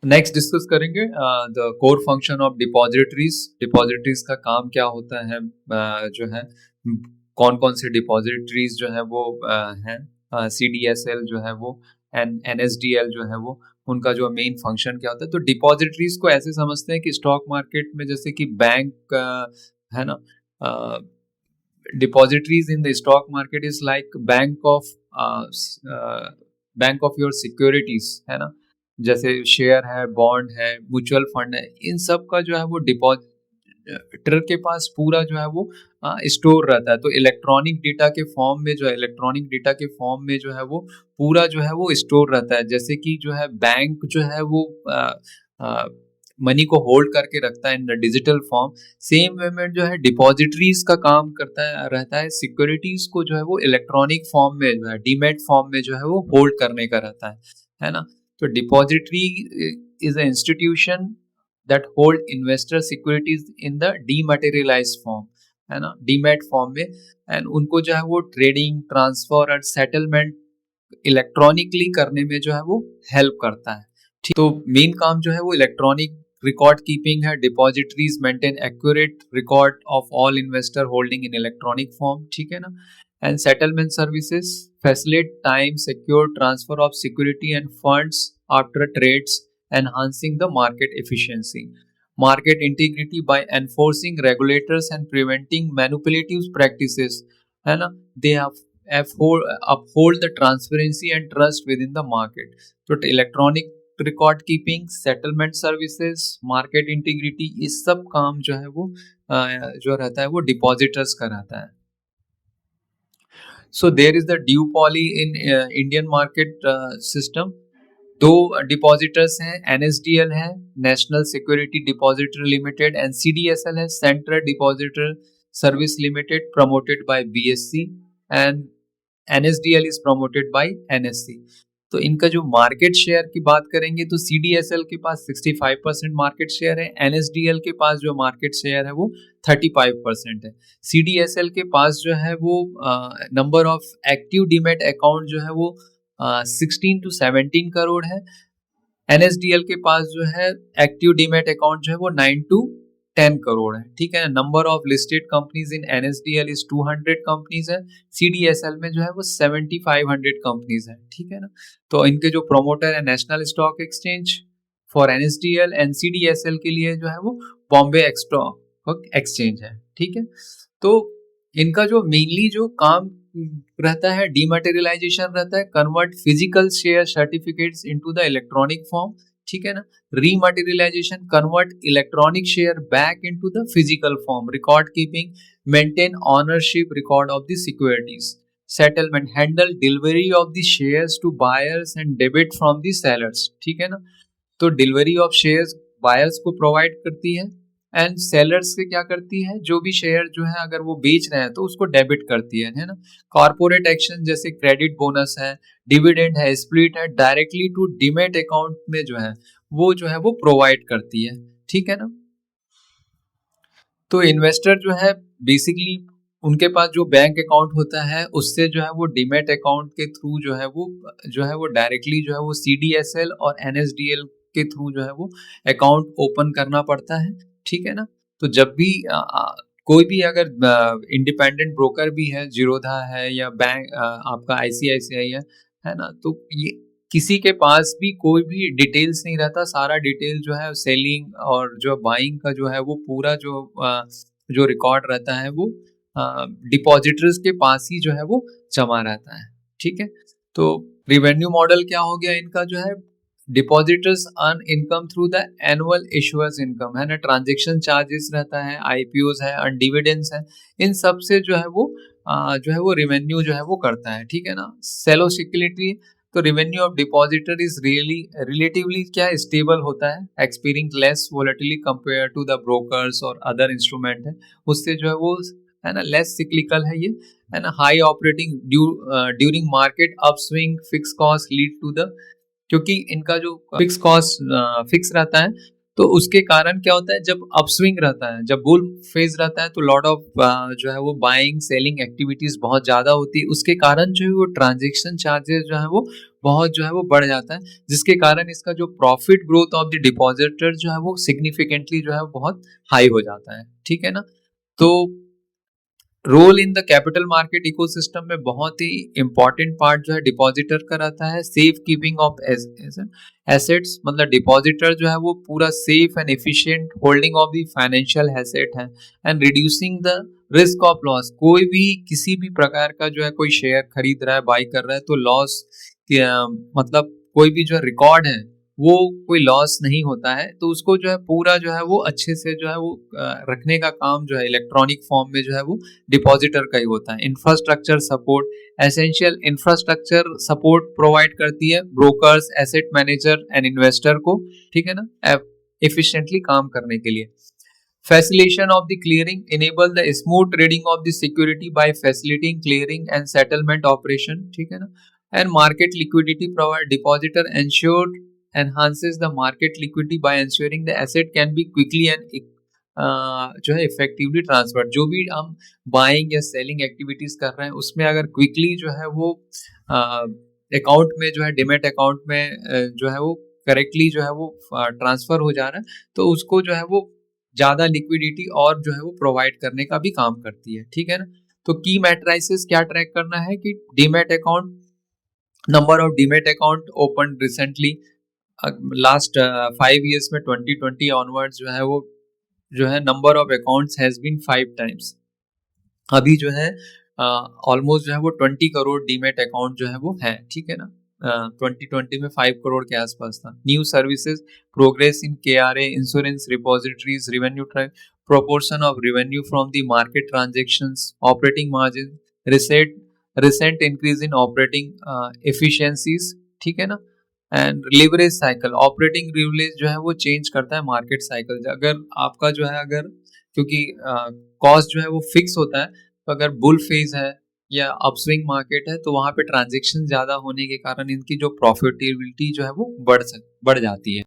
Next discuss करेंगे the core function of depositories. Depositories का काम क्या होता है, जो है कौन कौन से डिपॉजिटरीज जो है वो हैं, CDSL जो है वो, NSDL जो है वो, उनका जो मेन फंक्शन क्या होता है। तो डिपॉजिटरीज को ऐसे समझते हैं कि स्टॉक मार्केट में जैसे कि बैंक है ना, depositories in the stock market is like bank of your securities है ना, जैसे शेयर है, बॉन्ड है, म्यूचुअल फंड है, इन सब का जो है वो डिपॉजिटर के पास पूरा जो है वो स्टोर रहता है। तो इलेक्ट्रॉनिक डेटा के फॉर्म में जो है, इलेक्ट्रॉनिक डेटा के फॉर्म में जो है वो पूरा जो है वो स्टोर रहता है। जैसे कि जो है बैंक जो है वो मनी को होल्ड करके रखता है in the digital form, same way में जो है डिपॉजिटरीज का काम करता है, रहता है सिक्योरिटीज को जो है वो इलेक्ट्रॉनिक फॉर्म में जो है, डीमैट फॉर्म में जो है वो होल्ड करने का रहता है ना। तो depository is a institution that hold investor securities in the dematerialised form, है ना, डीमैट फॉर्म में, एंड उनको जो है वो ट्रेडिंग, ट्रांसफर और सेटलमेंट इलेक्ट्रॉनिकली करने में जो है वो हेल्प करता है। ठीक, तो मेन काम जो है वो इलेक्ट्रॉनिक रिकॉर्ड कीपिंग है। Depositories maintain accurate record of all investor holding in electronic form, ठीक है ना। And settlement services facilitate time secure transfer of security and funds after trades, enhancing the market efficiency, market integrity by enforcing regulators and preventing manipulative practices, है ना। they have uphold the transparency and trust within the market। तो electronic record keeping, settlement services, market integrity, इस सब काम जो है वो जो रहता है वो डिपॉजिटर्स का रहता है। So there is the duopoly in Indian market system. दो डिपॉजिटर्स हैं, NSDL है, national security depositor limited, and CDSL है, central depositor service limited, promoted by BSE, and NSDL is promoted by NSE। तो इनका जो मार्केट शेयर की बात करेंगे तो CDSL के पास 65% मार्केट शेयर है, NSDL के पास जो मार्केट शेयर है वो 35% है। CDSL के पास जो है वो number of active demat account जो है वो 16 to 17 करोड़ है। NSDL के पास जो है एक्टिव डीमैट अकाउंट जो है वो 9 to 10 करोड़ है, ठीक है। Number of listed companies in NSDL is 200 companies है, CDSL में जो है वो 7500 कंपनीज है, ठीक है ना। तो इनके जो प्रोमोटर है national stock exchange for NSDL, and CDSL के लिए जो है वो बॉम्बे स्टॉक एक्सचेंज है, ठीक है। तो इनका जो मेनली जो काम रहता है, डीमटेरियलाइजेशन रहता है, convert physical share certificates into the electronic form, ठीक है ना। Rematerialisation, convert electronic share back into the physical form, record keeping, maintain ownership record of the securities, settlement, handle delivery of the shares to buyers and debit from the sellers, ठीक है ना। तो delivery of shares buyers को provide करती है, and sellers से क्या करती है, जो भी शेयर जो है अगर वो बेच रहे हैं तो उसको डेबिट करती है ना। कॉर्पोरेट एक्शन जैसे क्रेडिट बोनस है, डिविडेंड है, स्प्लिट है, डायरेक्टली टू डीमैट अकाउंट में जो है वो प्रोवाइड करती है, ठीक है ना। तो इन्वेस्टर जो है बेसिकली उनके पास जो बैंक अकाउंट होता है उससे जो है वो डीमैट अकाउंट के थ्रू जो है वो डायरेक्टली जो है वो CDSL और NSDL के थ्रू जो है वो अकाउंट ओपन करना पड़ता है, ठीक है ना। तो जब भी कोई भी अगर इंडिपेंडेंट ब्रोकर भी है, जीरोधा है या बैंक आपका ICICI है ना, तो ये किसी के पास भी कोई भी डिटेल्स नहीं रहता, सारा डिटेल जो है सेलिंग और जो बाइंग का जो है वो पूरा जो रिकॉर्ड रहता है वो डिपॉजिटर्स के पास ही जो है वो जमा रहता है, ठीक है। तो रिवेन्यू मॉडल क्या हो गया इनका, जो है depositors earn income through the annual issuers income, है ना, ट्रांजेक्शन चार्जेस रहता है, IPOs है, अर्न डिविडेंड्स है, इन सब से जो है वो रिवेन्यू जो है वो करता है, ठीक है ना। सेलो सिक्योरिटी, तो revenue of depositor is relatively क्या स्टेबल होता है, experience less volatility compare to the brokers और अदर इंस्ट्रूमेंट है, उससे जो है वो है ना लेस सिक्लिकल है ये, है ना। High operating during market upswing, fix cost lead to the, क्योंकि इनका जो फिक्स कॉस्ट फिक्स रहता है तो उसके कारण क्या होता है, जब अपस्विंग रहता है, जब बुल फेज रहता है, तो लॉट ऑफ जो है वो बाइंग सेलिंग एक्टिविटीज बहुत ज्यादा होती है, उसके कारण जो है वो ट्रांजेक्शन चार्जेस जो है वो बहुत जो है वो बढ़ जाता है, जिसके कारण इसका जो profit growth of the depositor जो है वो सिग्निफिकेंटली जो है बहुत हाई हो जाता है, ठीक है ना। तो role in the capital market ecosystem में बहुत ही इंपॉर्टेंट पार्ट जो है डिपॉजिटर का रहता है, सेफ कीपिंग ऑफ एसेट्स, मतलब डिपॉजिटर जो है वो पूरा safe and efficient holding of the financial asset है, and reducing the risk of loss. कोई भी किसी भी प्रकार का जो है कोई शेयर खरीद रहा है, बाई कर रहा है, तो लॉस मतलब कोई भी जो रिकॉर्ड है वो कोई लॉस नहीं होता है, तो उसको जो है पूरा जो है वो अच्छे से जो है वो रखने का काम जो है इलेक्ट्रॉनिक फॉर्म में जो है वो डिपॉजिटर का ही होता है। Infrastructure support, essential infrastructure support provide करती है brokers, asset manager and investor को, ठीक है ना, एफिशिएंटली काम करने के लिए। Facilitation of the clearing enable the smooth trading of the security by facilitating clearing and settlement operation, ठीक है ना। And market liquidity provide depositor ensure enhances the market liquidity by ensuring the asset can be quickly and जो है effectively transfer. जो भी हम buying या selling activities कर रहे हैं उसमें अगर क्विकली जो है वो अकाउंट में जो है डिमेट अकाउंट में जो है वो करेक्टली जो है वो ट्रांसफर हो जा रहा है, तो उसको जो है वो ज्यादा लिक्विडिटी और जो है वो प्रोवाइड करने का भी काम करती है, ठीक है ना। तो की मैट्राइसिस क्या ट्रैक करना है कि demat account, number of demat account open recently last 5 years में 2020 ऑनवर्ड्स जो है वो जो है number of accounts has been 5 times। अभी जो है ऑलमोस्ट जो है वो 20 करोड़ डीमेट अकाउंट जो है वो है, ठीक है ना। 2020 में 5 करोड़ के आसपास था। New services, progress in KRA, insurance repositories, revenue track, proportion of revenue from the market transactions, operating margin, recent increase in operating efficiencies, ठीक है ना। And leverage cycle, operating leverage जो है वो चेंज करता है मार्केट साइकिल। अगर आपका जो है अगर क्योंकि कॉस्ट जो है वो फिक्स होता है, तो अगर बुल फेज है या अपस्विंग मार्केट है तो वहां पे ट्रांजेक्शन ज्यादा होने के कारण इनकी जो प्रॉफिटेबिलिटी जो है वो बढ़ जाती है।